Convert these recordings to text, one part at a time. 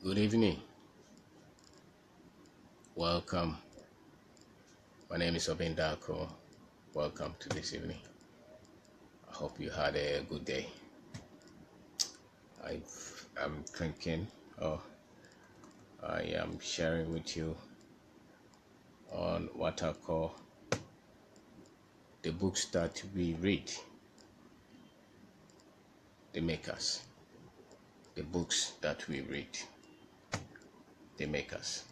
Good evening. Welcome. My name is Kwabena. Welcome to this evening. I hope you had a good day. I'm thinking, I am sharing with you on what I call the books that we read. They make us. The books that we read. They make us.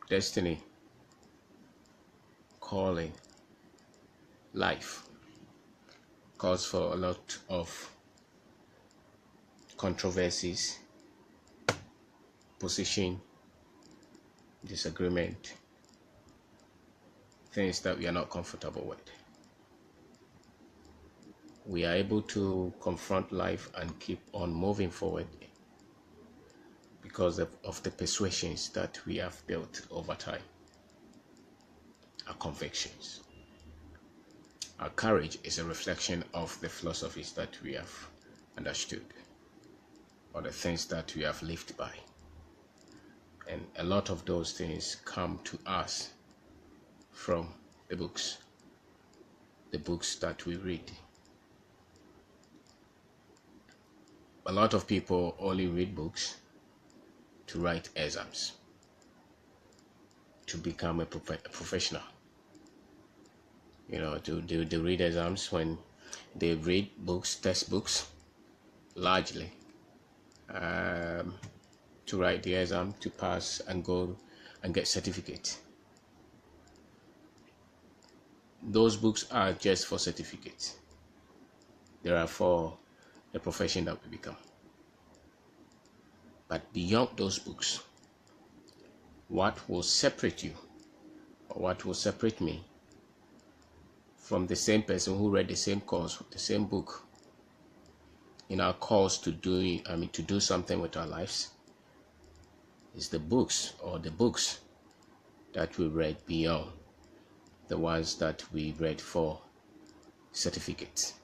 Destiny, calling, life calls for a lot of controversies, position, disagreement, things that we are not comfortable with. We are able to confront life and keep on moving forward because of the persuasions that we have built over time, our convictions. Our courage is a reflection of the philosophies that we have understood or the things that we have lived by. And a lot of those things come to us from the books that we read. A lot of people only read books to write exams, to become a professional. To read exams when they read books, textbooks, largely, to write the exam, to pass and go and get certificate. Those books are just for certificates. They are for the profession that we become. But beyond those books, what will separate you, or what will separate me from the same person who read the same course, the same book, in our calls to do something with our lives, is the books that we read beyond the ones that we read for certificates.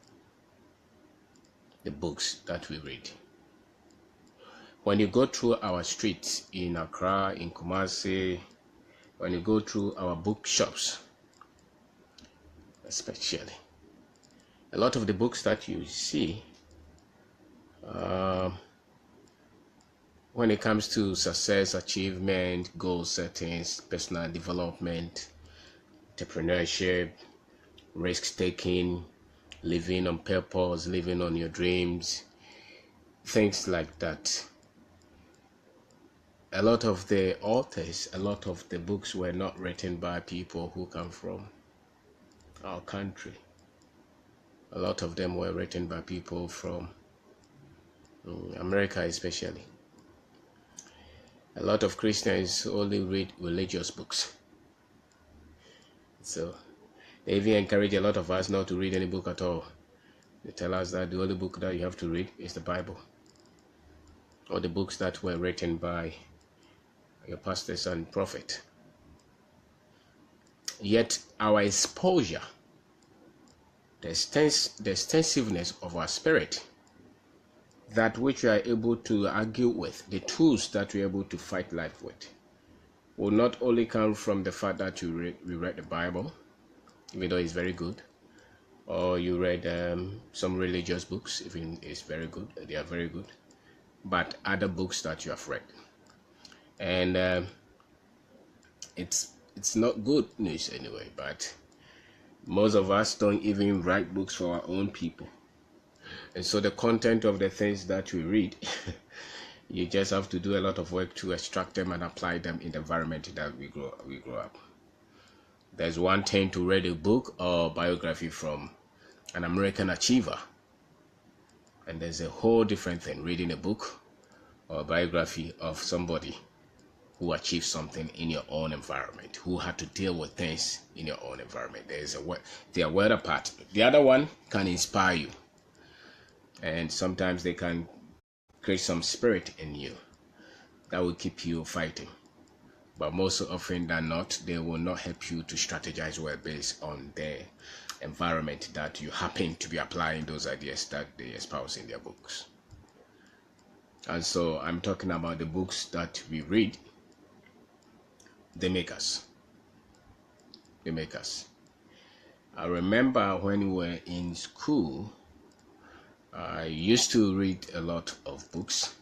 The books that we read. When you go through our streets in Accra, in Kumasi, when you go through our bookshops, especially, a lot of the books that you see, when it comes to success, achievement, goal settings, personal development, entrepreneurship, risk-taking, living on purpose, living on your dreams, things like that. A lot of the authors, a lot of the books were not written by people who come from our country. A lot of them were written by people from America especially. A lot of Christians only read religious books. So they even encourage a lot of us not to read any book at all. They tell us that the only book that you have to read is the Bible, or the books that were written by your pastors and prophet. Yet our exposure, the extensiveness of our spirit, that which we are able to argue with, the tools that we are able to fight life with, will not only come from the fact that we read the Bible, even though it's very good, or you read some religious books, even it's very good, they are very good, but other books that you have read. And it's not good news anyway, but most of us don't even write books for our own people. And so the content of the things that we read, you just have to do a lot of work to extract them and apply them in the environment that we grow up. There's one thing to read a book or biography from an American achiever, and there's a whole different thing reading a book or biography of somebody who achieved something in your own environment, who had to deal with things in your own environment. They are well apart. The other one can inspire you, and sometimes they can create some spirit in you that will keep you fighting. But most often than not, they will not help you to strategize well based on the environment that you happen to be applying those ideas that they espouse in their books. And so I'm talking about the books that we read. They make us. They make us. I remember when we were in school, I used to read a lot of books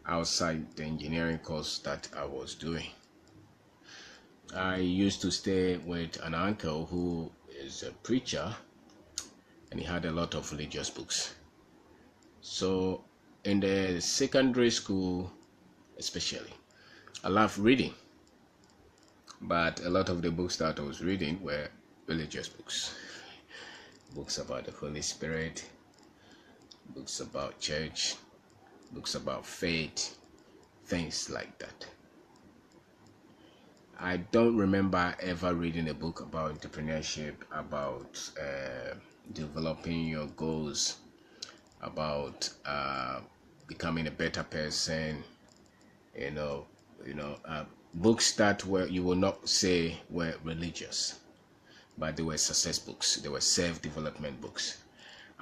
outside the engineering course that I was doing. I used to stay with an uncle who is a preacher, and he had a lot of religious books. So in the secondary school especially, I loved reading, but a lot of the books that I was reading were religious books. Books about the Holy Spirit, books about church, books about faith, things like that. I don't remember ever reading a book about entrepreneurship, about developing your goals, about becoming a better person. Books that you will not say were religious, but they were success books. They were self-development books.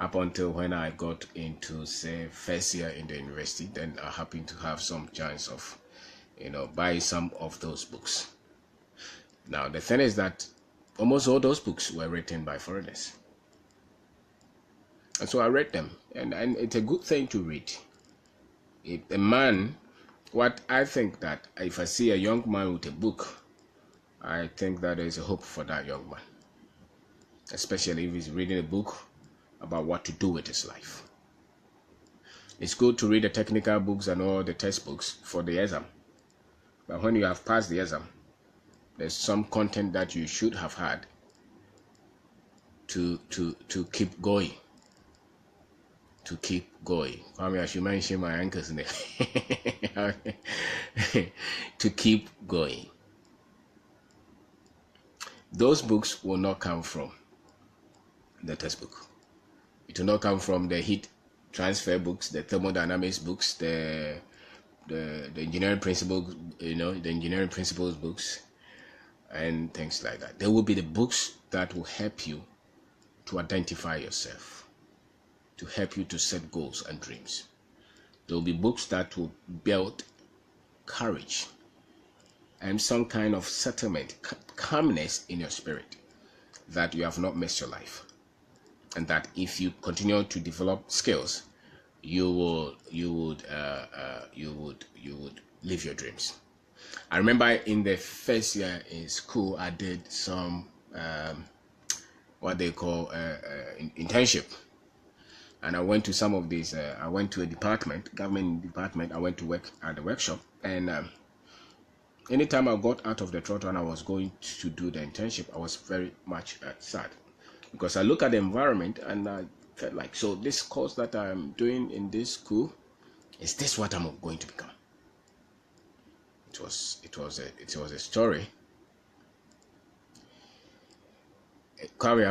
Up until when I got into, say, first year in the university, then I happened to have some chance of, buy some of those books. Now, the thing is that almost all those books were written by foreigners. And so I read them, and it's a good thing to read. What I think that if I see a young man with a book, I think that there is a hope for that young man, especially if he's reading a book about what to do with his life. It's good to read the technical books and all the textbooks for the exam, but when you have passed the exam, there's some content that you should have had to keep going. To keep going. Kwame, I should mention my uncle's name. To keep going. Those books will not come from the textbook. It will not come from the heat transfer books, the thermodynamics books, the engineering principles, the engineering principles books, and things like that. There will be the books that will help you to identify yourself, to help you to set goals and dreams. There will be books that will build courage and some kind of settlement, calmness in your spirit, that you have not missed your life, and that if you continue to develop skills, you would live your dreams. I remember in the first year in school, I did some what they call internship, and I went to some of these. I went to a government department. I went to work at the workshop, and anytime I got out of the throttle and I was going to do the internship, I was very much sad, because I look at the environment and I felt like, so this course that I'm doing in this school, is this what I'm going to become? It was a story. Kwame,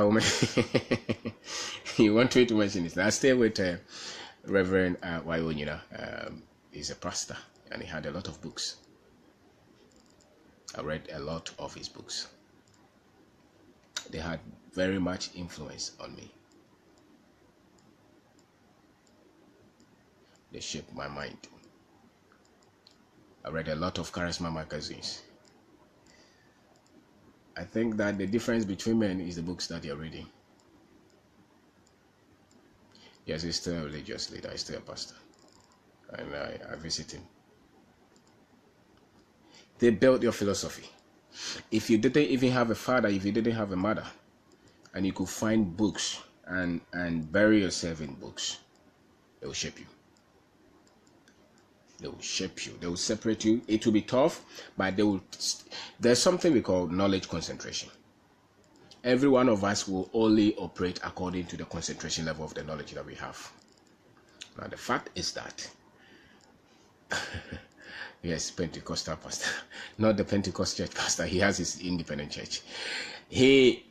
you want me to mention this? I stay with Reverend Wayonyina. He's a pastor, and he had a lot of books. I read a lot of his books. They had very much influence on me. They shaped my mind. I read a lot of charisma magazines. I think that the difference between men is the books that you're reading. Yes, he's still a religious leader, he's still a pastor, and I visit him. They built your philosophy. If you didn't even have a father, if you didn't have a mother, and you could find books and bury yourself in books, they will shape you. They will shape you. They will separate you. It will be tough, but there's something we call knowledge concentration. Every one of us will only operate according to the concentration level of the knowledge that we have. Now, the fact is that, yes, Pentecostal pastor, not the Pentecost church pastor. He has his independent church. The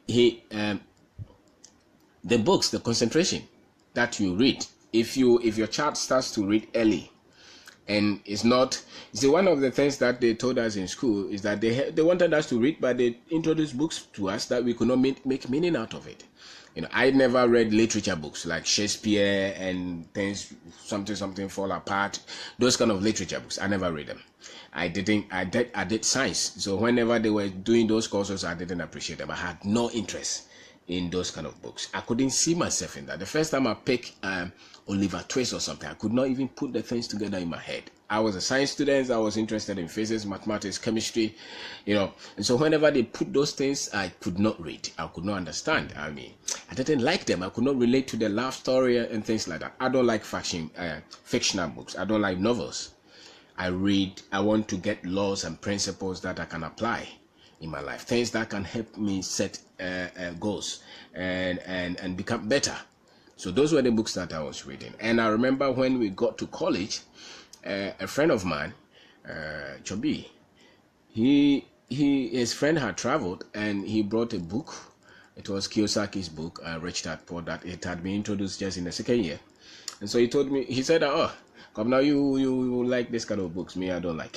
books, the concentration that you read, if your child starts to read early, and it's not, see, one of the things that they told us in school is that they wanted us to read, but they introduced books to us that we could not make meaning out of it. I never read literature books like Shakespeare and things, something fall apart. Those kind of literature books, I never read them. I did science. So whenever they were doing those courses, I didn't appreciate them. I had no interest in those kind of books. I couldn't see myself in that. The first time I picked Oliver Twist or something, I could not even put the things together in my head. I was a science student. I was interested in physics, mathematics, chemistry, and so whenever they put those things, I could not read. I could not understand. I mean, I didn't like them. I could not relate to the love story and things like that. I don't like fictional books. I don't like novels. I want to get laws and principles that I can apply in my life, things that can help me set goals and become better. So those were the books that I was reading. And I remember when we got to college, a friend of mine, Chobi, his friend had traveled and he brought a book. It was Kiyosaki's book, Rich Dad Poor Dad. It had been introduced just in the second year. And so he said, come now, you like this kind of books. Me, I don't like.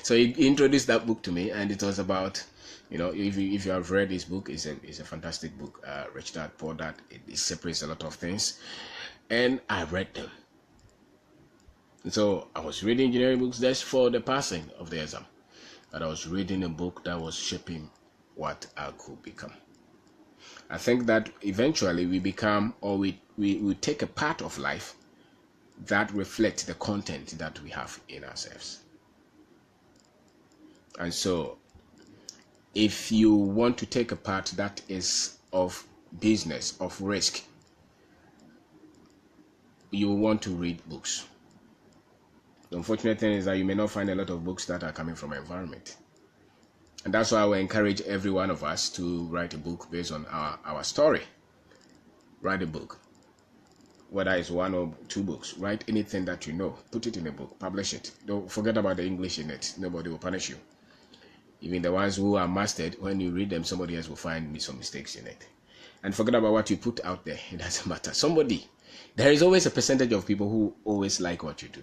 So he introduced that book to me, and it was about, if you have read this book, it's a fantastic book, Rich Dad Poor Dad. It separates a lot of things, and I read them. And so I was reading engineering books just for the passing of the exam, but I was reading a book that was shaping what I could become. I think that eventually we become, or we take a part of life that reflects the content that we have in ourselves. And so if you want to take a part that is of business, of risk, you want to read books. The unfortunate thing is that you may not find a lot of books that are coming from environment. And that's why I will encourage every one of us to write a book based on our story. Write a book. Whether it's one or two books, write anything that you know, put it in a book, publish it. Don't forget about the English in it. Nobody will punish you. Even the ones who are mastered, when you read them, somebody else will find some mistakes in it. And forget about what you put out there. It doesn't matter. There is always a percentage of people who always like what you do.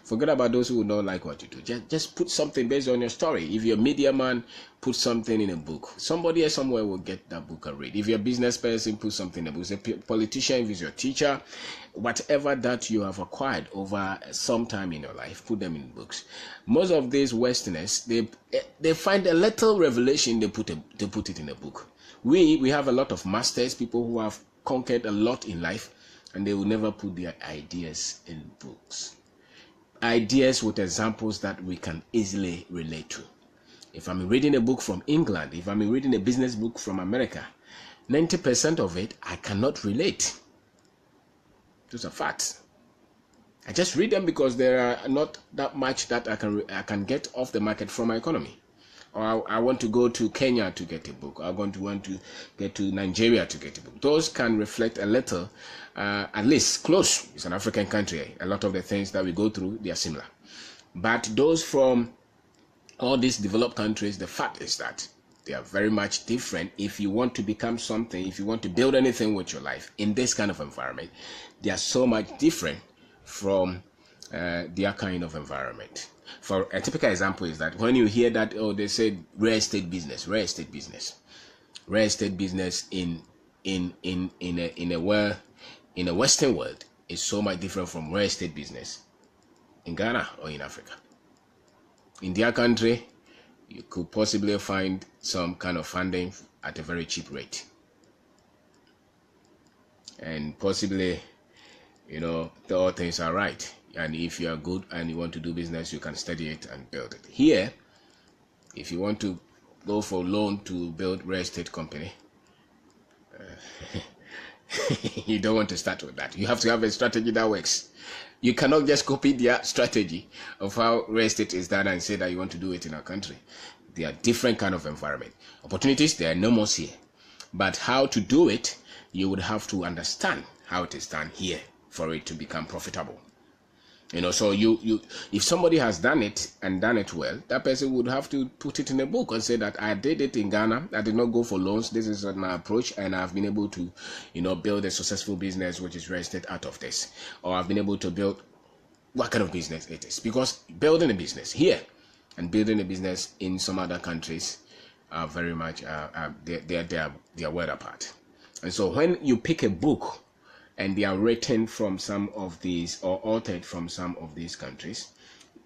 Forget about those who don't like what you do. Just put something based on your story. If you're a media man, put something in a book. Somebody else somewhere will get that book and read. If you're a business person, put something in a book. If you're a politician, if it's your teacher, whatever that you have acquired over some time in your life, put them in books. Most of these Westerners, they find a little revelation, they put it in a book. We have a lot of masters, people who have conquered a lot in life, and they will never put their ideas in books. Ideas with examples that we can easily relate to. If I'm reading a book from England, if I'm reading a business book from America, 90% of it I cannot relate. Those are facts. I just read them because there are not that much that I can get off the market from my economy. Or I want to go to Kenya to get a book. I want to get to Nigeria to get a book. Those can reflect a little, at least close. It's an African country. A lot of the things that we go through, they are similar. But those from all these developed countries, the fact is that they are very much different. If you want to become something, if you want to build anything with your life in this kind of environment, they are so much different from their kind of environment. For a typical example is that when you hear that, they said real estate business in a Western world is so much different from real estate business in Ghana or in Africa. In their country, you could possibly find some kind of funding at a very cheap rate, and possibly, all things are right. And if you are good and you want to do business, you can study it and build it. Here, if you want to go for loan to build real estate company, you don't want to start with that. You have to have a strategy that works. You cannot just copy their strategy of how real estate is done and say that you want to do it in our country. They are different kind of environment. Opportunities, they are enormous here. But how to do it, you would have to understand how it is done here for it to become profitable. So if somebody has done it and done it well, that person would have to put it in a book and say that I did it in Ghana. I did not go for loans. This is an approach, and I've been able to, build a successful business which is real estate out of this, or I've been able to build what kind of business it is. Because building a business here and building a business in some other countries are very much they are well apart. And so when you pick a book and they are written from some of these or authored from some of these countries,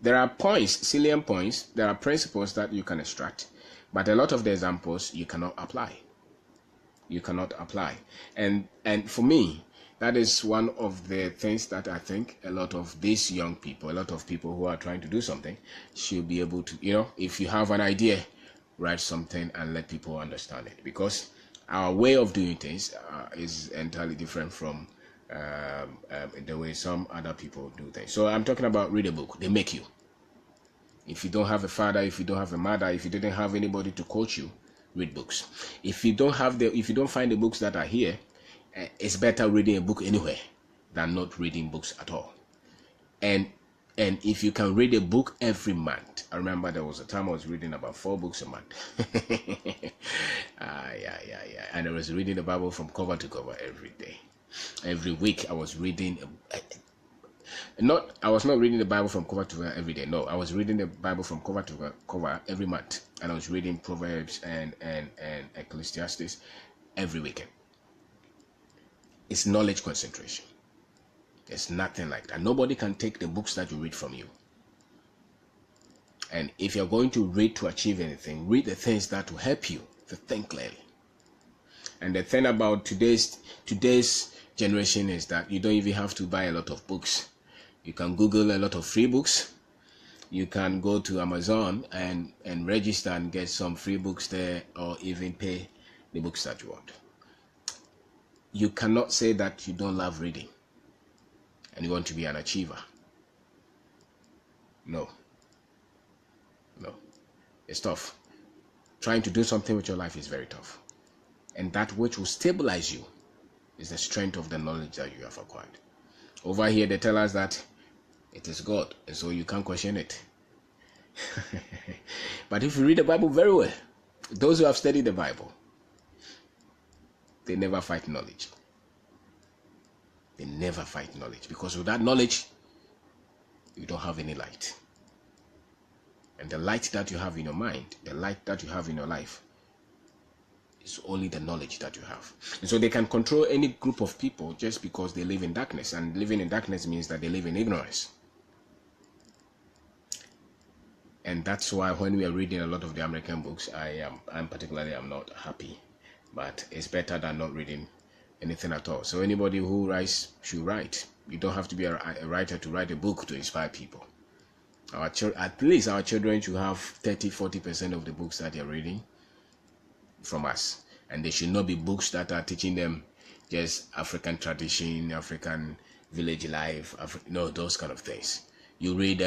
there are points, salient points, there are principles that you can extract, but a lot of the examples you cannot apply. You cannot apply. And for me, that is one of the things that I think a lot of these young people, a lot of people who are trying to do something should be able to, if you have an idea, write something and let people understand it. Because our way of doing things is entirely different from the way some other people do things. So I'm talking about read a book. They make you. If you don't have a father, if you don't have a mother, if you didn't have anybody to coach you, read books. If you don't find the books that are here, it's better reading a book anywhere than not reading books at all. And if you can read a book every month, I remember there was a time I was reading about 4 books a month. And I was reading the Bible from cover to cover every day. Every week I was reading. I was not reading the Bible from cover to cover every day. No, I was reading the Bible from cover to cover every month, and I was reading Proverbs and Ecclesiastes every weekend. It's knowledge concentration. There's nothing like that. Nobody can take the books that you read from you. And if you're going to read to achieve anything, read the things that will help you to think clearly. And the thing about today's generation is that you don't even have to buy a lot of books. You can Google a lot of free books. You can go to Amazon and register and get some free books there, or even pay the books that you want. You cannot say that you don't love reading and you want to be an achiever. No. It's tough. Trying to do something with your life is very tough. And that which will stabilize you is the strength of the knowledge that you have acquired. Over here, they tell us that it is God, and so you can't question it. But if you read the Bible very well, those who have studied the Bible, they never fight knowledge. They never fight knowledge, because without knowledge, you don't have any light. And the light that you have in your mind, the light that you have in your life, is only the knowledge that you have. And so they can control any group of people just because they live in darkness. And living in darkness means that they live in ignorance. And that's why when we are reading a lot of the American books, I'm not happy. But it's better than not reading anything at all. So anybody who writes should write. You don't have to be a writer to write a book to inspire people. At least our children should have 30-40% of the books that they're reading from us. And they should not be books that are teaching them just African tradition, African village life, those kind of things. You read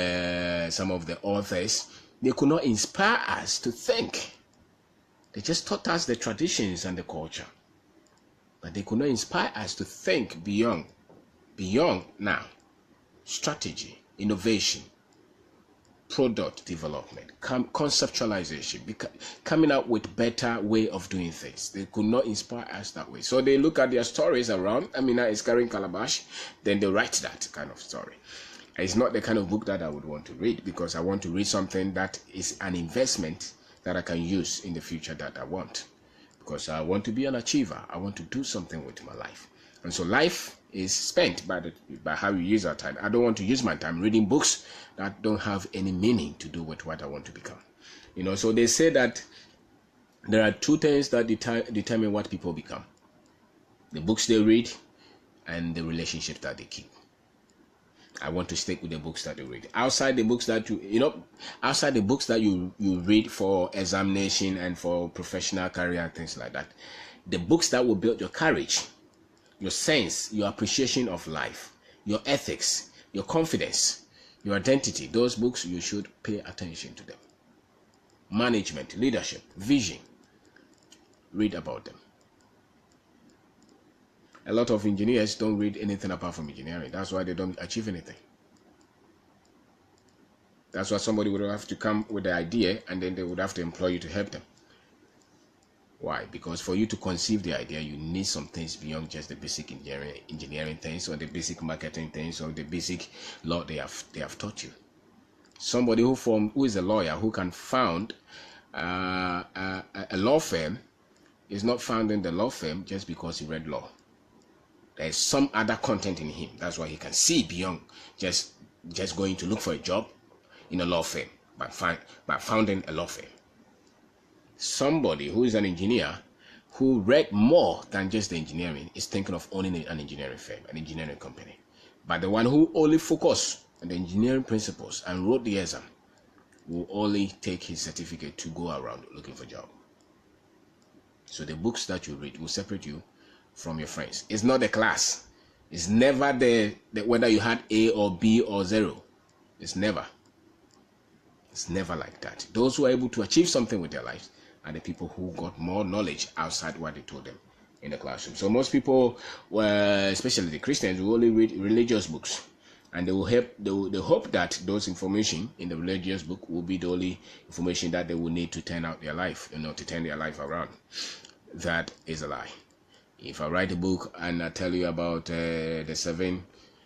some of the authors, they could not inspire us to think. They just taught us the traditions and the culture. But they could not inspire us to think beyond now. Strategy, innovation, product development, conceptualization, coming out with better way of doing things. They could not inspire us that way. So they look at their stories around. Amina is carrying calabash, then they write that kind of story. It's not the kind of book that I would want to read, because I want to read something that is an investment that I can use in the future that I want. Because I want to be an achiever. I want to do something with my life. And so life is spent by how you use our time. I don't want to use my time reading books that don't have any meaning to do with what I want to become. So they say that there are 2 things that determine what people become: the books they read and the relationship that they keep. I want to stick with the books that you read. Outside the books that you read for examination and for professional career and things like that, the books that will build your courage, your sense, your appreciation of life, your ethics, your confidence, your identity, those books, you should pay attention to them. Management, leadership, vision, read about them. A lot of engineers don't read anything apart from engineering. That's why they don't achieve anything. That's why somebody would have to come with the idea, and then they would have to employ you to help them. Why? Because for you to conceive the idea, you need some things beyond just the basic engineering things, or the basic marketing things, or the basic law they have taught you. Somebody who is a lawyer, who can found a law firm, is not founding the law firm just because he read law. There is some other content in him. That's why he can see beyond just going to look for a job in a law firm by founding a law firm. Somebody who is an engineer who read more than just the engineering is thinking of owning an engineering firm, an engineering company. But the one who only focused on the engineering principles and wrote the exam will only take his certificate to go around looking for a job. So the books that you read will separate you from your friends. It's not the class. It's never the whether you had A or B or 0. It's never like that. Those who are able to achieve something with their lives are the people who got more knowledge outside what they told them in the classroom. So most people, especially the Christians, will only read religious books, and they hope that those information in the religious book will be the only information that they will need to turn out their life, to turn their life around. That is a lie. If I write a book and I tell you about the 7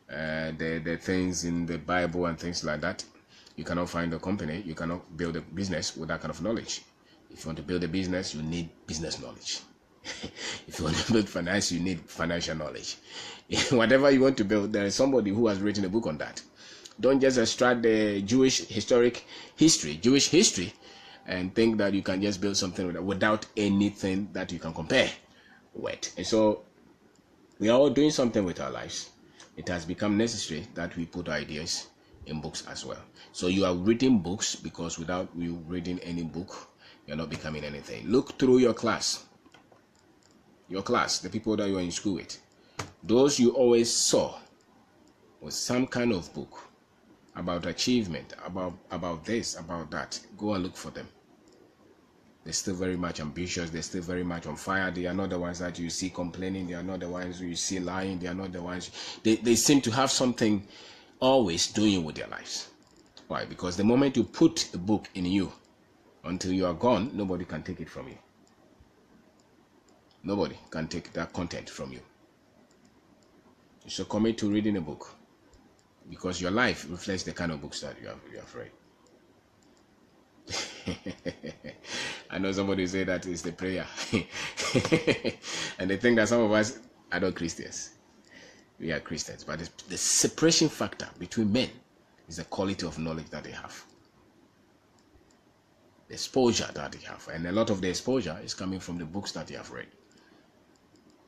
the things in the Bible and things like that, you cannot find a company, you cannot build a business with that kind of knowledge. If you want to build a business, you need business knowledge. If you want to build finance, you need financial knowledge. Whatever you want to build, there is somebody who has written a book on that. Don't just extract the Jewish history, and think that you can just build something without anything that you can compare with. And so we are all doing something with our lives. It has become necessary that we put ideas in books as well. So you are reading books because without you reading any book, you're not becoming anything. Look through your class, the people that you are in school with. Those you always saw with some kind of book about achievement, about this, about that. Go and look for them. They're still very much ambitious. They're still very much on fire. They are not the ones that you see complaining. They are not the ones you see lying. They are not the ones. They seem to have something always doing with their lives. Why? Because the moment you put a book in you, until you are gone, nobody can take it from you. Nobody can take that content from you. So commit to reading a book, because your life reflects the kind of books that you have read. I know somebody say that is the prayer. And they think that some of us are not Christians. We are Christians, but the separation factor between men is the quality of knowledge that they have, the exposure that they have, and a lot of the exposure is coming from the books that they have read.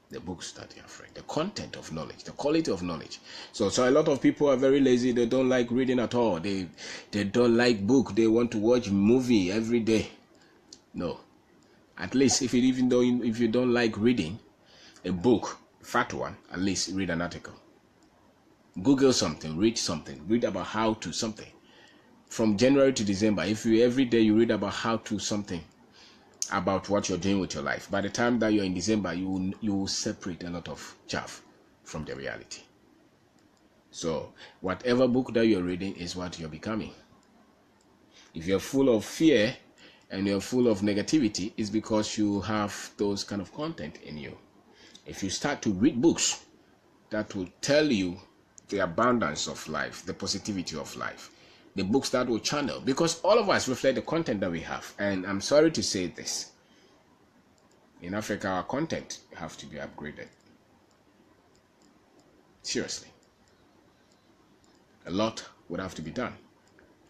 The books that they have read, the content of knowledge, the quality of knowledge. So a lot of people are very lazy. They don't like reading at all. They don't like book. They want to watch movie every day. No, at least if you don't like reading a book, fat one, at least read an article. Google something, read about how to something. From January to December, if you every day you read about how to something, about what you're doing with your life, by the time that you're in December, you will separate a lot of chaff from the reality. So whatever book that you're reading is what you're becoming. If you're full of fear and you're full of negativity, it's because you have those kind of content in you. If you start to read books that will tell you the abundance of life, the positivity of life, the books that will channel, because all of us reflect the content that we have. And I'm sorry to say this, in Africa, our content have to be upgraded. Seriously. A lot would have to be done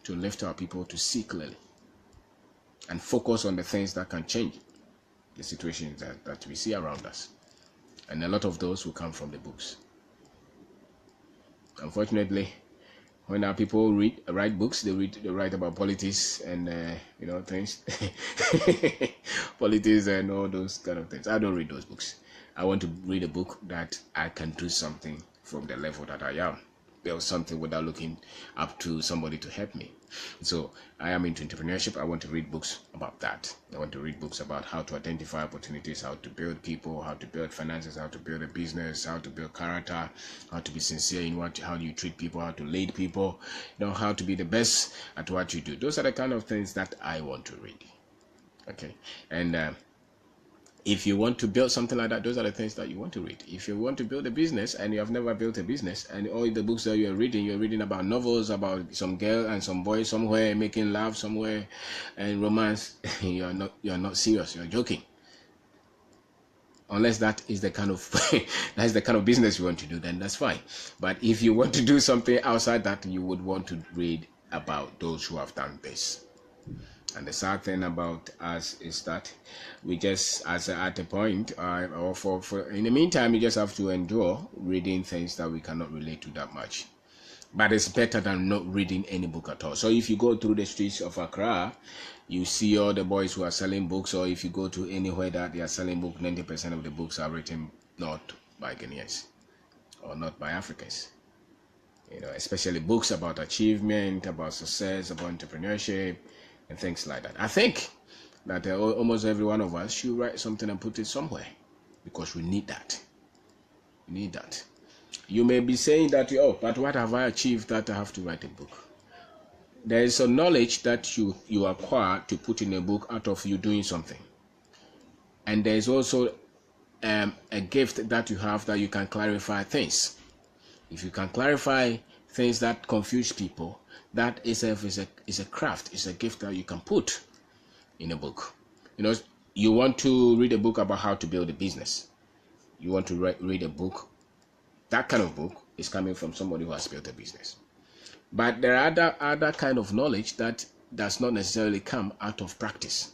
to lift our people to see clearly and focus on the things that can change the situations that we see around us. And a lot of those will come from the books. Unfortunately, when our people write books, they write about politics and things, politics and all those kind of things. I don't read those books. I want to read a book that I can do something from the level that I am, build something without looking up to somebody to help me. So I am into entrepreneurship. I want to read books about that. I want to read books about how to identify opportunities, how to build people, how to build finances, how to build a business, how to build character, how to be sincere in how you treat people, how to lead people, how to be the best at what you do. Those are the kind of things that I want to read. Okay, and if you want to build something like that, those are the things that you want to read. If you want to build a business and you have never built a business, and all the books that you're reading about novels about some girl and some boy somewhere making love somewhere and romance, you're not serious, you're joking. unless that is the kind of that's the kind of business you want to do, then that's fine. But if you want to do something outside that, you would want to read about those who have done this. And the sad thing about us is that we just, as at a point, or for in the meantime, you just have to endure reading things that we cannot relate to that much. But it's better than not reading any book at all. So if you go through the streets of Accra, you see all the boys who are selling books, or if you go to anywhere that they are selling books, 90% of the books are written not by Ghanaians or not by Africans. You know, especially books about achievement, about success, about entrepreneurship, and things like that. I think that almost every one of us should write something and put it somewhere, because we need that. We need that. You may be saying that, oh, but what have I achieved that I have to write a book? There is a knowledge that you acquire to put in a book out of you doing something. And there is also a gift that you have that you can clarify things. If you can clarify things that confuse people, that is a craft, is a gift that you can put in a book. You know, you want to read a book about how to build a business. You want to read a book. That kind of book is coming from somebody who has built a business. But there are other kind of knowledge that does not necessarily come out of practice.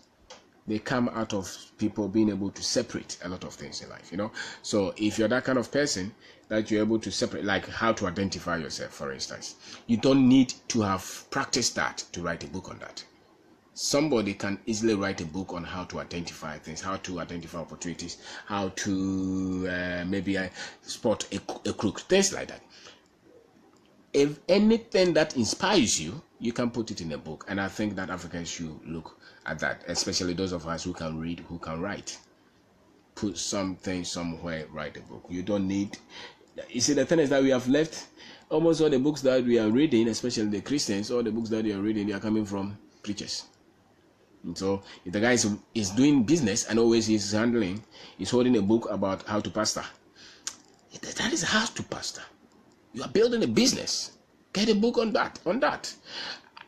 They come out of people being able to separate a lot of things in life, you know. So if you're that kind of person that you're able to separate, like how to identify yourself, for instance, you don't need to have practiced that to write a book on that. Somebody can easily write a book on how to identify things, how to identify opportunities, how to maybe spot a crook, things like that. If anything that inspires you, you can put it in a book. And I think that Africans should look at that, especially those of us who can read, who can write. Put something somewhere, write a book. You don't need... You see, the thing is that we have left almost all the books that we are reading, especially the Christians, all the books that they are reading, they are coming from preachers. And so if the guy is doing business and always he's holding a book about how to pastor, that is how to pastor. You are building a business. Get a book on that.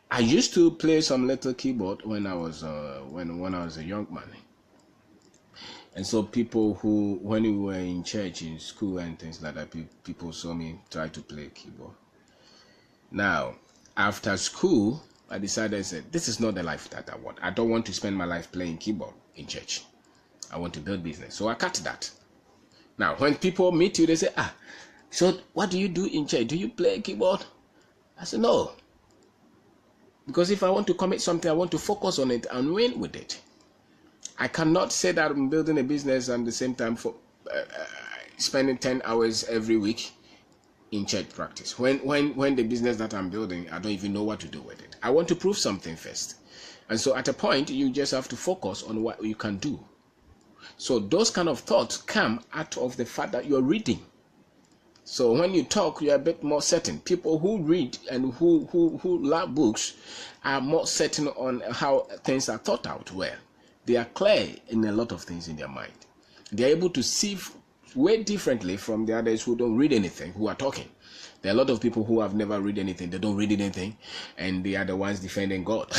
I used to play some little keyboard when I was when I was a young man. And so people who, when we were in church, in school and things like that, people saw me try to play keyboard. Now, after school, I decided, I said, this is not the life that I want. I don't want to spend my life playing keyboard in church. I want to build business. So I cut that. Now, when people meet you, they say, so what do you do in church? Do you play keyboard? I said, no. Because if I want to commit something, I want to focus on it and win with it. I cannot say that I'm building a business and at the same time for spending 10 hours every week in church practice. When the business that I'm building, I don't even know what to do with it. I want to prove something first. And so at a point, you just have to focus on what you can do. So those kind of thoughts come out of the fact that you're reading. So when you talk, you're a bit more certain. People who read and who love books are more certain on how things are thought out well. They are clear in a lot of things in their mind. They're able to see way differently from the others who don't read anything, who are talking. There are a lot of people who have never read anything, they don't read anything, and they are the ones defending God.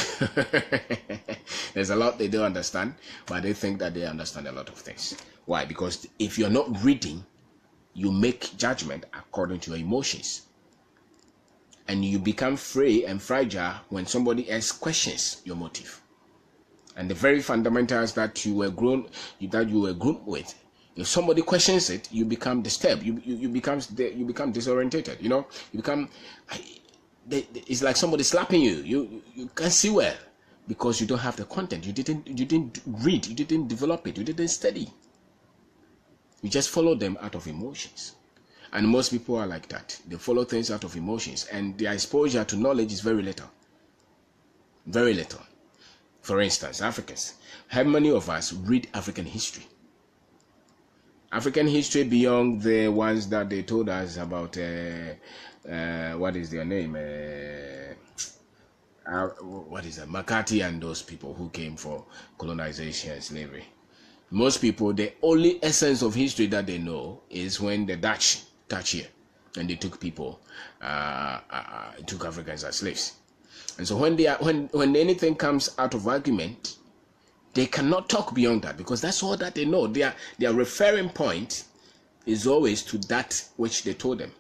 There's a lot they don't understand, but they think that they understand a lot of things. Why? Because if you're not reading, you make judgment according to your emotions. And you become free and fragile when somebody else questions your motive. And the very fundamentals that you were grown with, if somebody questions it, you become disturbed. You become disorientated. You know, you become. It's like somebody slapping you. You can't see well because you don't have the content. You didn't read. You didn't develop it. You didn't study. You just follow them out of emotions. And most people are like that. They follow things out of emotions, and their exposure to knowledge is very little. Very little. For instance, Africans. How many of us read African history? African history beyond the ones that they told us about, what is their name? What is that? McCarthy and those people who came for colonization and slavery. Most people, the only essence of history that they know is when the Dutch touched here and they took people, took Africans as slaves. And so when anything comes out of argument, They cannot talk beyond that because that's all that they know. Their referring point is always to that which they told them.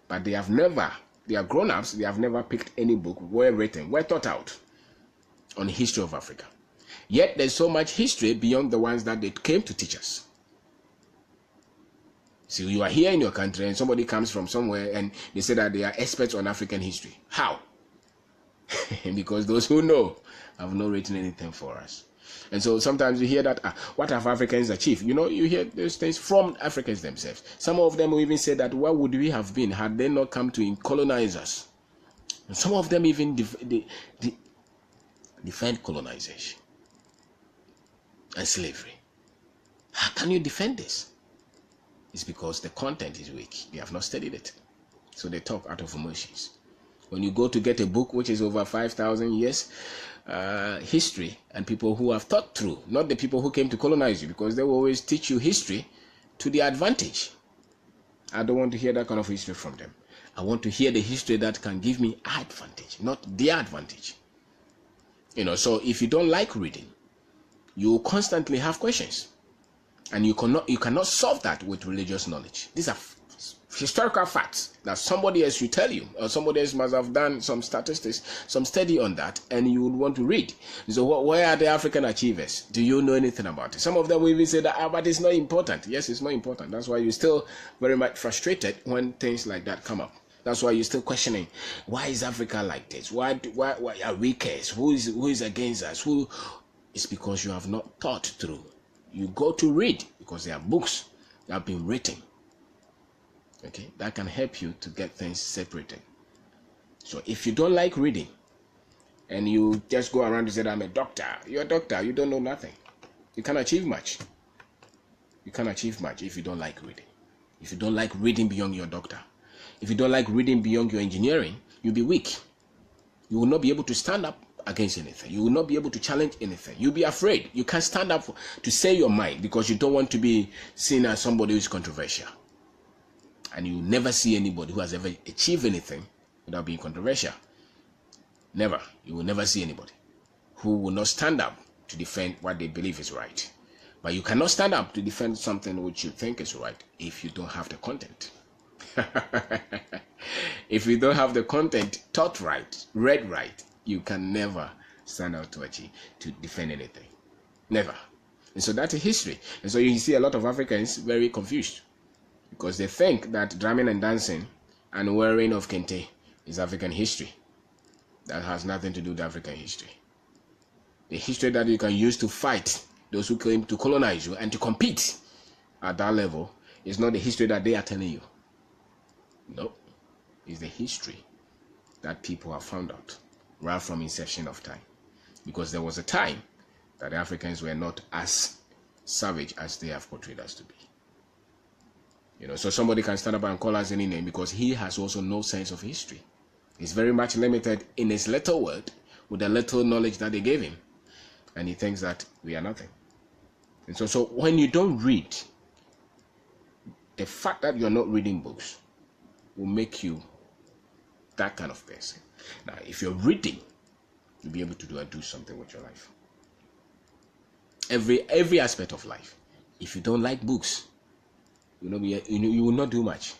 But they are grown-ups, they have never picked any book, well written, well thought out on the history of Africa. Yet there's so much history beyond the ones that they came to teach us. So you are here in your country and somebody comes from somewhere and they say that they are experts on African history. How? Because those who know have not written anything for us. And so sometimes you hear that, what have Africans achieved? You hear those things from Africans themselves. Some of them will even say that, where would we have been had they not come to colonize us? And some of them even defend colonization and slavery. How can you defend this? It's because the content is weak. They have not studied it. So they talk out of emotions. When you go to get a book which is over 5,000 years history, and people who have thought through, not the people who came to colonize you, because they will always teach you history to their advantage. I don't want to hear that kind of history from them. I want to hear the history that can give me advantage, not their advantage. So if you don't like reading, you will constantly have questions, and you cannot solve that with religious knowledge. These are historical facts that somebody else will tell you, or somebody else must have done some statistics, some study on that, and you would want to read. So where are the African achievers? Do you know anything about it? Some of them will even say that, but it's not important. Yes, it's not important. That's why you're still very much frustrated when things like that come up. That's why you're still questioning, why is Africa like this? Why are we cares? Who is against us? It's because you have not thought through. You go to read because there are books that have been written. Okay, that can help you to get things separated. So if you don't like reading and you just go around and say, I'm a doctor, you're a doctor, you don't know nothing. You can't achieve much. You can't achieve much if you don't like reading. If you don't like reading beyond your doctor, if you don't like reading beyond your engineering, you'll be weak. You will not be able to stand up against anything. You will not be able to challenge anything. You'll be afraid. You can't stand up to say your mind because you don't want to be seen as somebody who is controversial. And you never see anybody who has ever achieved anything without being controversial. Never. You will never see anybody who will not stand up to defend what they believe is right. But you cannot stand up to defend something which you think is right if you don't have the content. If you don't have the content taught right, read right, you can never stand out to defend anything. Never. And so that's a history. And so you see a lot of Africans very confused, because they think that drumming and dancing and wearing of kente is African history. That has nothing to do with African history. The history that you can use to fight those who claim to colonize you and to compete at that level is not the history that they are telling you. No, it's the history that people have found out right from inception of time. Because there was a time that the Africans were not as savage as they have portrayed us to be. So somebody can stand up and call us any name because he has also no sense of history. He's very much limited in his little word with the little knowledge that they gave him. And he thinks that we are nothing. And so when you don't read, the fact that you're not reading books will make you that kind of person. Now, if you're reading, you'll be able to do something with your life. Every aspect of life. If you don't like books, you will not do much.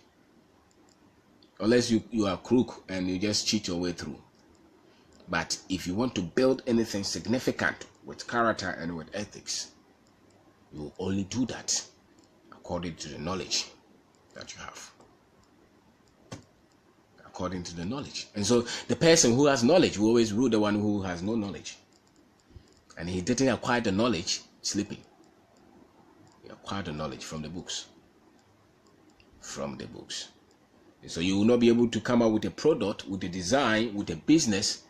Unless you are a crook and you just cheat your way through. But if you want to build anything significant with character and with ethics, you will only do that according to the knowledge that you have. According to the knowledge. And so the person who has knowledge will always rule the one who has no knowledge. And he didn't acquire the knowledge sleeping. He acquired the knowledge from the books. From the books. And so you will not be able to come out with a product, with a design, with a business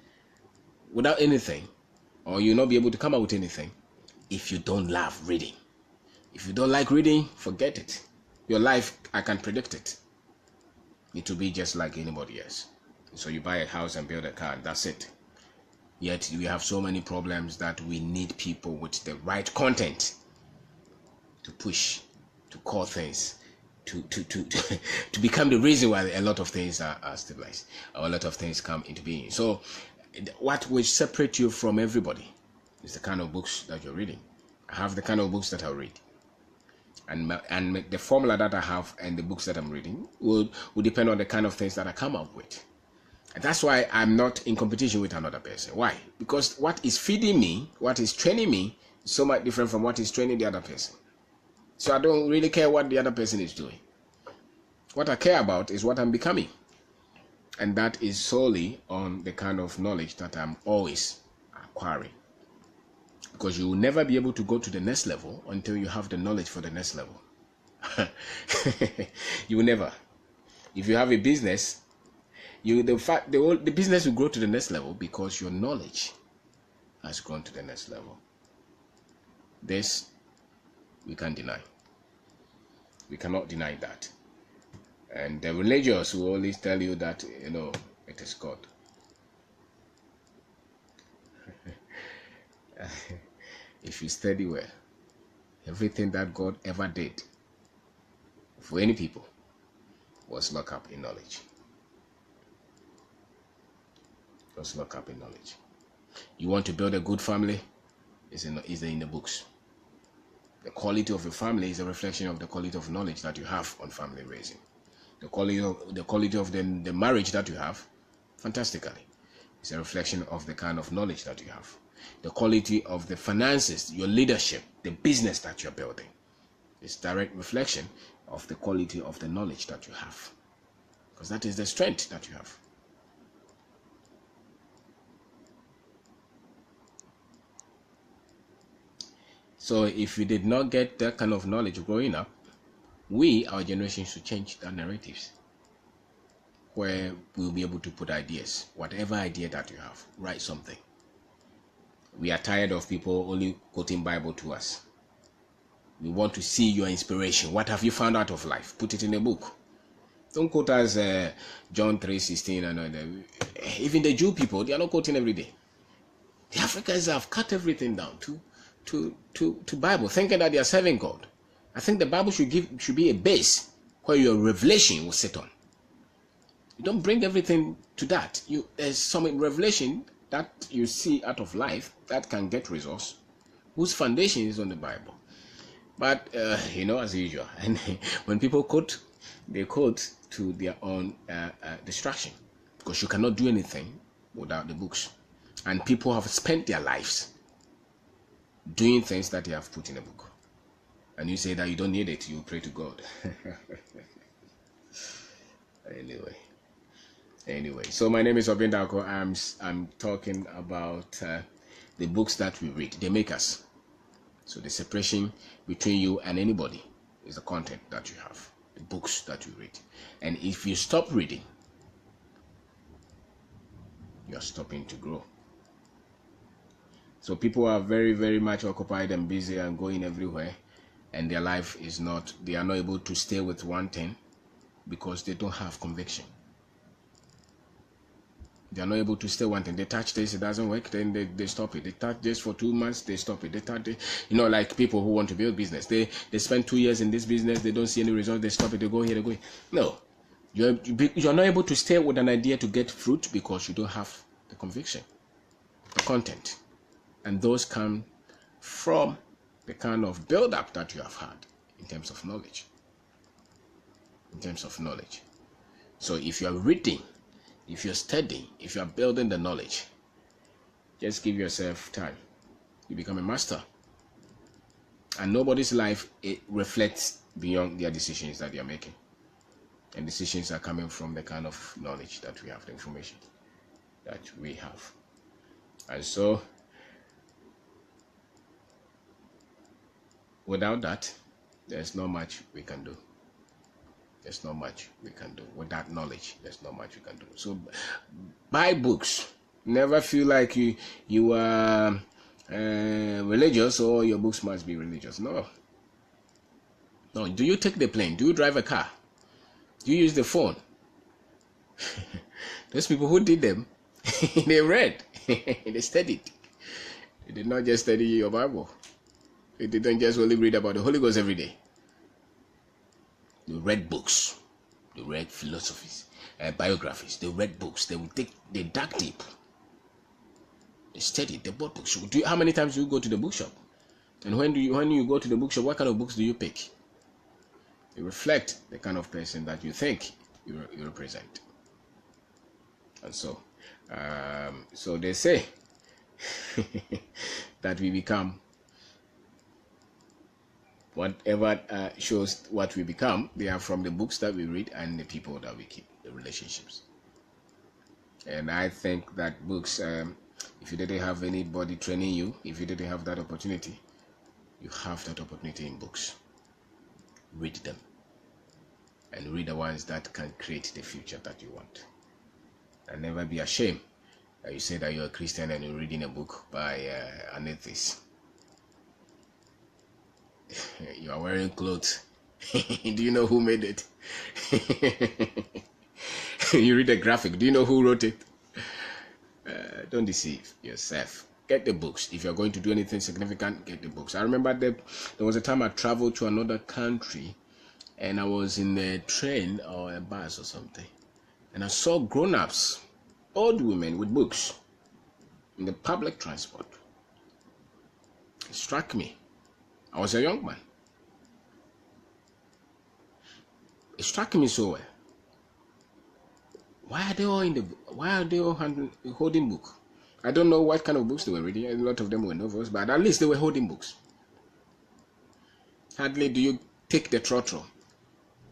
without anything. Or you'll not be able to come out with anything if you don't love reading. If you don't like reading, forget it. Your life, I can predict it. It will be just like anybody else. So you buy a house and build a car, and that's it. Yet we have so many problems that we need people with the right content to push, to call things, to become the reason why a lot of things are stabilized, or a lot of things come into being. So what will separate you from everybody is the kind of books that you're reading. I have the kind of books that I read. And the formula that I have and the books that I'm reading will depend on the kind of things that I come up with. And that's why I'm not in competition with another person. Why? Because what is feeding me, what is training me, is so much different from what is training the other person. So I don't really care what the other person is doing. What I care about is what I'm becoming. And that is solely on the kind of knowledge that I'm always acquiring. Because you will never be able to go to the next level until you have the knowledge for the next level. You will never. If you have a business, the business will grow to the next level because your knowledge has grown to the next level. This we can't deny. We cannot deny that. And the religious will always tell you that, it is God. If you study well, everything that God ever did for any people was locked up in knowledge. Was locked up in knowledge. You want to build a good family? Is in the books. The quality of your family is a reflection of the quality of knowledge that you have on family raising. The quality of the marriage that you have, fantastically, is a reflection of the kind of knowledge that you have. The quality of the finances, your leadership, the business that you're building, is direct reflection of the quality of the knowledge that you have. Because that is the strength that you have. So if you did not get that kind of knowledge growing up, our generation, should change the narratives. Where we'll be able to put ideas, whatever idea that you have, write something. We are tired of people only quoting Bible to us. We want to see your inspiration. What have you found out of life? Put it in a book. Don't quote us John 3:16 and even the Jew people, they are not quoting every day. The Africans have cut everything down to Bible, thinking that they are serving God. I think the Bible should be a base where your revelation will sit on. You don't bring everything to that. There's some revelation that you see out of life that can get results, whose foundation is on the Bible. But as usual, and when people quote, they quote to their own distraction, because you cannot do anything without the books. And people have spent their lives doing things that they have put in a book. And you say that you don't need it, you pray to God. Anyway, so my name is Kwabena. I'm talking about the books that we read. They make us. So the separation between you and anybody is the content that you have, the books that you read. And if you stop reading, you're stopping to grow. So people are very, very much occupied and busy and going everywhere, and their life they are not able to stay with one thing because they don't have conviction. They are not able to stay one thing. They touch this, it doesn't work, then they stop it. They touch this for 2 months, they stop it. They touch it. Like people who want to build business. They spend 2 years in this business, they don't see any results, they stop it, they go here, they go here. No. You're not able to stay with an idea to get fruit because you don't have the conviction, the content. And those come from the kind of build-up that you have had in terms of knowledge. So if you are reading, if you're studying, if you are building the knowledge, just give yourself time. You become a master. And nobody's life, it reflects beyond their decisions that they are making. And decisions are coming from the kind of knowledge that we have, the information that we have. And so, without that, there's not much we can do. There's not much we can do. Without knowledge, there's not much we can do. So buy books. Never feel like you are religious or your books must be religious. No. Do you take the plane? Do you drive a car? Do you use the phone? Those people who did them, they read. They studied. They did not just study your Bible. They didn't just only read about the Holy Ghost every day. They read books, they read philosophies, biographies, they read books, they dug deep. They studied, they bought books. How many times do you go to the bookshop? And when you go to the bookshop, what kind of books do you pick? They reflect the kind of person that you think you represent. And so they say that we become whatever shows what we become. They are from the books that we read and the people that we keep, the relationships. And I think that books, if you didn't have anybody training you, if you didn't have that opportunity, you have that opportunity in books. Read them. And read the ones that can create the future that you want. And never be ashamed that you say that you're a Christian and you're reading a book by an atheist. You are wearing clothes. Do you know who made it? You read a graphic. Do you know who wrote it? Don't deceive yourself. Get the books. If you're going to do anything significant, get the books. I remember there was a time I traveled to another country and I was in a train or a bus or something. And I saw grown-ups, old women with books in the public transport. It struck me. I was a young man. It struck me so well. Why are they all holding books? I don't know what kind of books they were reading. A lot of them were novels, but at least they were holding books. Hardly do you take the trotro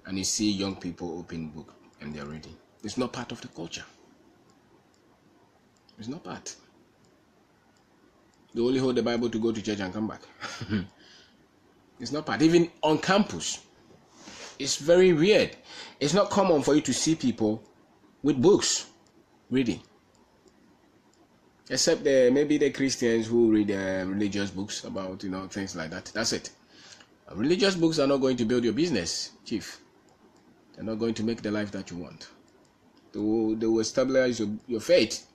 and you see young people open book and they're reading. It's not part of the culture. It's not part. They only hold the Bible to go to church and come back. It's not part. Even on campus, it's very weird. It's not common for you to see people with books reading. Except maybe the Christians who read religious books about, things like that. That's it. Religious books are not going to build your business, chief. They're not going to make the life that you want. They will establish your faith.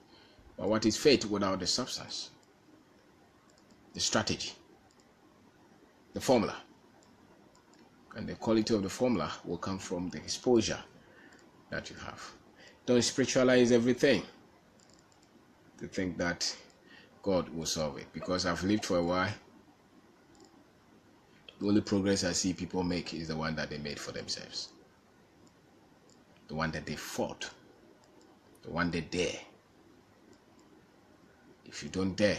But what is faith without the substance? The strategy. The formula. And the quality of the formula will come from the exposure that you have. Don't spiritualize everything to think that God will solve it. Because I've lived for a while. The only progress I see people make is the one that they made for themselves. The one that they fought. The one they dare. If you don't dare,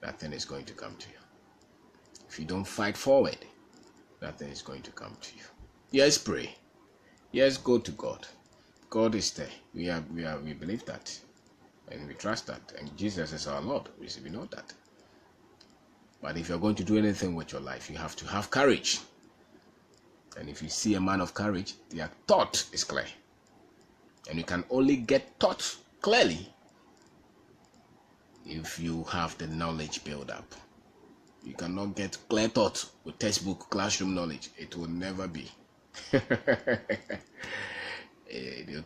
nothing is going to come to you. If you don't fight forward, nothing is going to come to you. Yes, pray. Yes, go to God. God is there. We believe that. And we trust that. And Jesus is our Lord. We know that. But if you're going to do anything with your life, you have to have courage. And if you see a man of courage, their thought is clear. And you can only get thought clearly if you have the knowledge built up. You cannot get clear thought with textbook classroom knowledge. It will never be.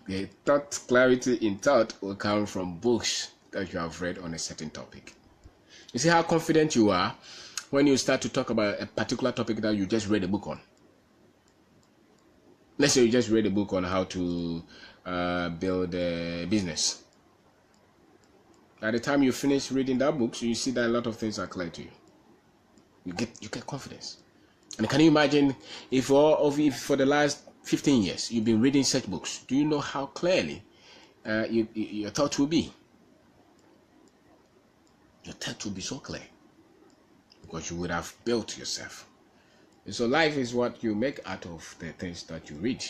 The thought clarity in thought will come from books that you have read on a certain topic. You see how confident you are when you start to talk about a particular topic that you just read a book on. Let's say you just read a book on how to build a business. By the time you finish reading that book, you see that a lot of things are clear to you. You get confidence. And can you imagine if for the last 15 years you've been reading such books? Do you know how clearly your thought will be? Your thought will be so clear because you would have built yourself. And so life is what you make out of the things that you read.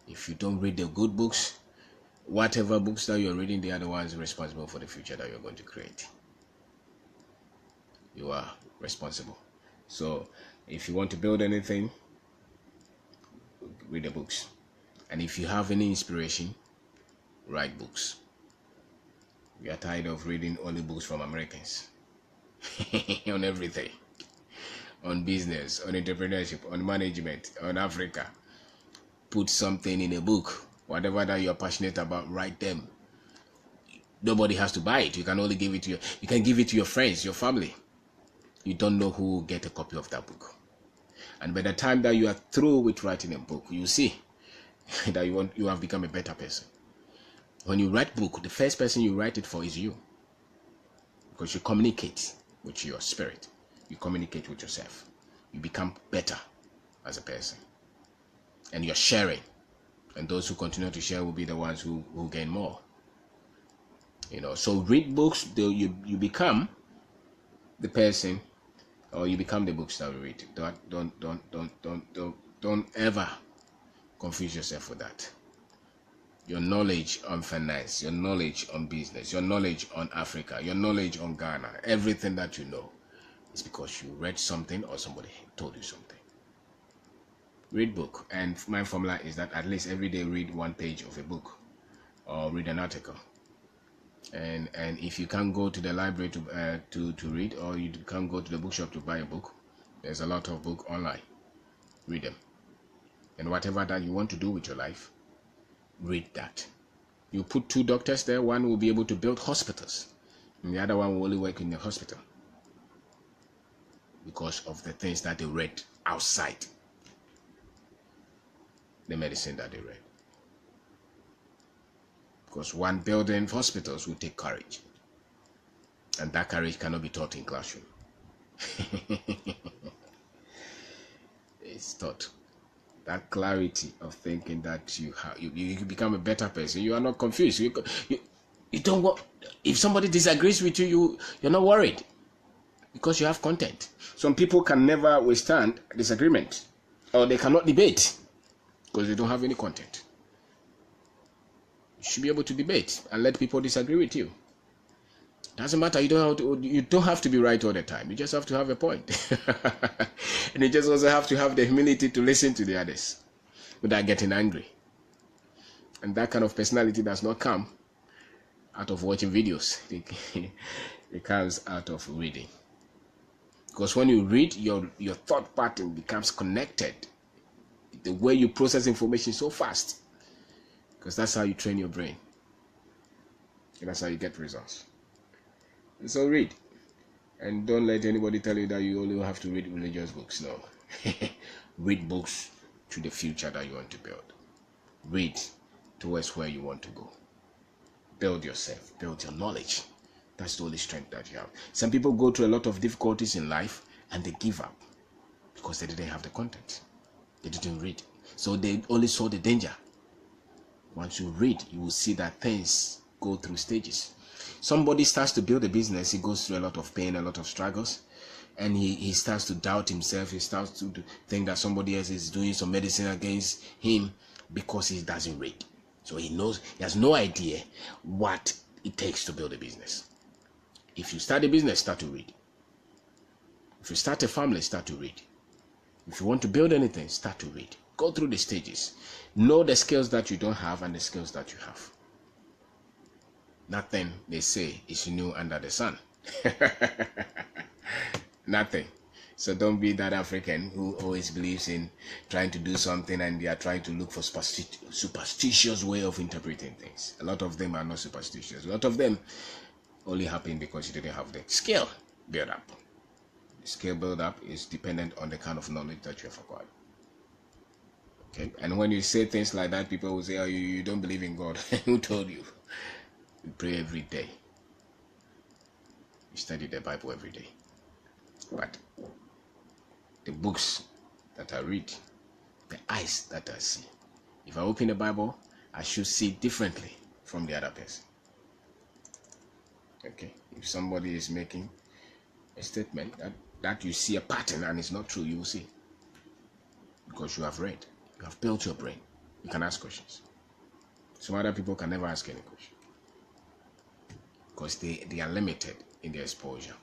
If you don't read the good books, whatever books that you're reading, they are the ones responsible for the future that you're going to create. You are responsible. So if you want to build anything, read the books. And if you have any inspiration, write books. We are tired of reading only books from Americans on everything. On business, on entrepreneurship, on management, on Africa. Put something in a book. Whatever that you're passionate about, write them. Nobody has to buy it. You can only give it to you can give it to your friends, your family. You don't know who will get a copy of that book. And by the time that you are through with writing a book, you see that you have become a better person. When you write book, the first person you write it for is you. Because you communicate with your spirit. You communicate with yourself. You become better as a person. And you're sharing. And those who continue to share will be the ones who gain more. So read books, you become the person, or you become the books that we read. Don't ever confuse yourself with that. Your knowledge on finance, your knowledge on business, your knowledge on Africa, your knowledge on Ghana, everything that you know is because you read something or somebody told you something. Read book, and my formula is that at least every day read one page of a book or read an article. And if you can't go to the library to read, or you can't go to the bookshop to buy a book, there's a lot of book online. Read them. And whatever that you want to do with your life, read that. You put 2 doctors there, one will be able to build hospitals, and the other one will only work in the hospital because of the things that they read outside the medicine that they read. Because one building hospitals will take courage, and that courage cannot be taught in classroom. It's taught. That clarity of thinking that you have, you become a better person. You are not confused. You don't want, if somebody disagrees with you, you're not worried because you have content. Some people can never withstand disagreement, or they cannot debate because they don't have any content. You should be able to debate and let people disagree with you. Doesn't matter. You don't have to be right all the time. You just have to have a point. And you just also have to have the humility to listen to the others without getting angry. And that kind of personality does not come out of watching videos. It comes out of reading. Because when you read, your thought pattern becomes connected. The way you process information so fast. Because that's how you train your brain. And that's how you get results. So read. And don't let anybody tell you that you only have to read religious books. No. Read books to the future that you want to build. Read towards where you want to go. Build yourself. Build your knowledge. That's the only strength that you have. Some people go through a lot of difficulties in life and they give up because they didn't have the content. They didn't read. So they only saw the danger. Once you read, you will see that things go through stages. Somebody starts to build a business, he goes through a lot of pain, a lot of struggles, and he starts to doubt himself. He starts to think that somebody else is doing some medicine against him because he doesn't read. So he has no idea what it takes to build a business. If you start a business, start to read. If you start a family, start to read. If you want to build anything, start to read. Go through the stages. Know the skills that you don't have and the skills that you have. Nothing, they say, is new under the sun. Nothing. So don't be that African who always believes in trying to do something and they are trying to look for superstitious way of interpreting things. A lot of them are not superstitious. A lot of them only happen because you didn't have the skill build up. The skill build up is dependent on the kind of knowledge that you have acquired. Okay? And when you say things like that, people will say, oh, you don't believe in God. Who told you? We pray every day. We study the Bible every day. But the books that I read, the eyes that I see, if I open the Bible, I should see differently from the other person. Okay? If somebody is making a statement that you see a pattern and it's not true, you will see. Because you have read. You have built your brain. You can ask questions. Some other people can never ask any question. Because they are limited in their exposure.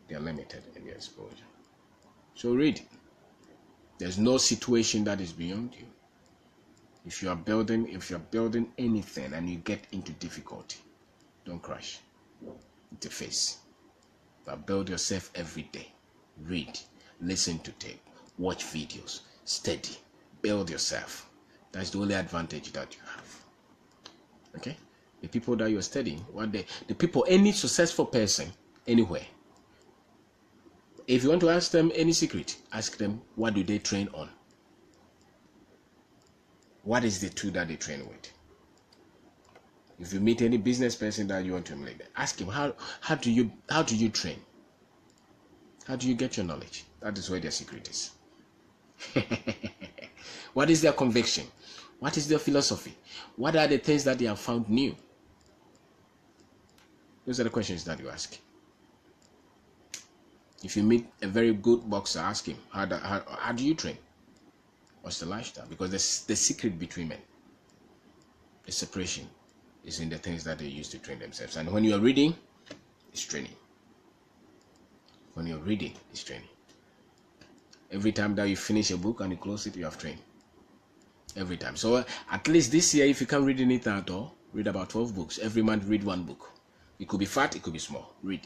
They are limited in their exposure. So read. There's no situation that is beyond you. If you are building anything and you get into difficulty, don't crash. Interface. But build yourself every day. Read. Listen to tape. Watch videos. Study. Build yourself. That's the only advantage that you have. Okay? The people that you're studying, any successful person anywhere. If you want to ask them any secret, ask them, what do they train on? What is the tool that they train with? If you meet any business person that you want to emulate, ask him, how do you train? How do you get your knowledge? That is where their secret is. What is their conviction? What is their philosophy? What are the things that they have found new? Those are the questions that you ask. If you meet a very good boxer, ask him, how do you train? What's the lifestyle? Because the secret between men, the separation, is in the things that they use to train themselves. And when you are reading, it's training. When you're reading, it's training. Every time that you finish a book and you close it, you have trained. Every time. So at least this year, if you can't read anything at all, read about 12 books. Every month, read one book. It could be fat, it could be small. Read.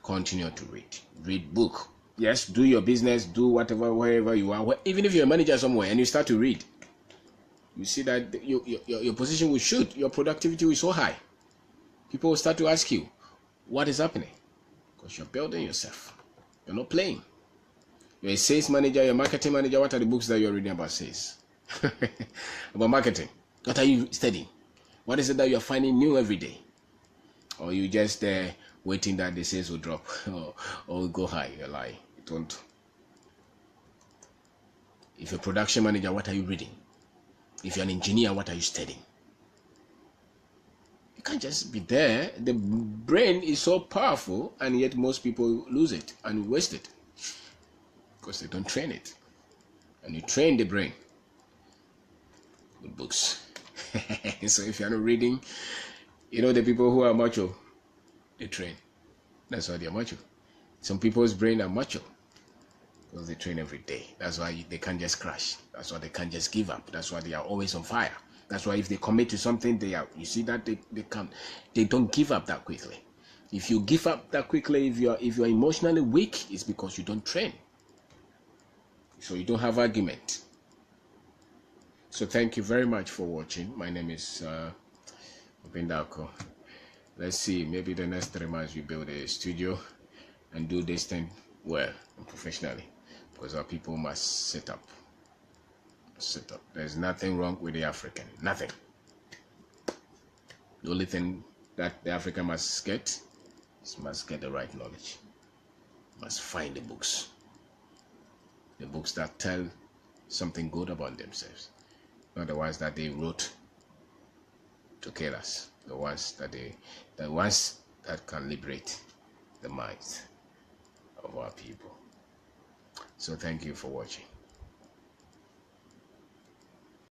Continue to read. Read book. Yes, do your business, do whatever, wherever you are. Even if you're a manager somewhere and you start to read, you see that your position will shoot. Your productivity will be so high. People will start to ask you, what is happening? Because you're building yourself. You're not playing. You're a sales manager, you're a marketing manager. What are the books that you're reading about sales? About marketing. What are you studying? What is it that you're finding new every day? Or you just waiting that the sales will drop or will go high? You're lying. It won't. If you're a production manager, what are you reading? If you're an engineer, what are you studying? You can't just be there. The brain is so powerful, and yet most people lose it and waste it because they don't train it. And you train the brain with books. So if you're not reading, you know the people who are macho, they train. That's why they're macho. Some people's brain are macho because they train every day. That's why they can't just crash. That's why they can't just give up. That's why they are always on fire. That's why if they commit to something, you see that they don't give up that quickly. If you give up that quickly, if you're emotionally weak, it's because you don't train. So you don't have argument. So thank you very much for watching. My name is Kwabena. Let's see, maybe the next 3 months we build a studio and do this thing well and professionally, because our people must sit up. There's nothing wrong with the African. Nothing. The only thing that the African must get is must get the right knowledge. Must find the books. The books that tell something good about themselves. Not the ones that they wrote to kill us. The ones that can liberate the minds of our people. So thank you for watching.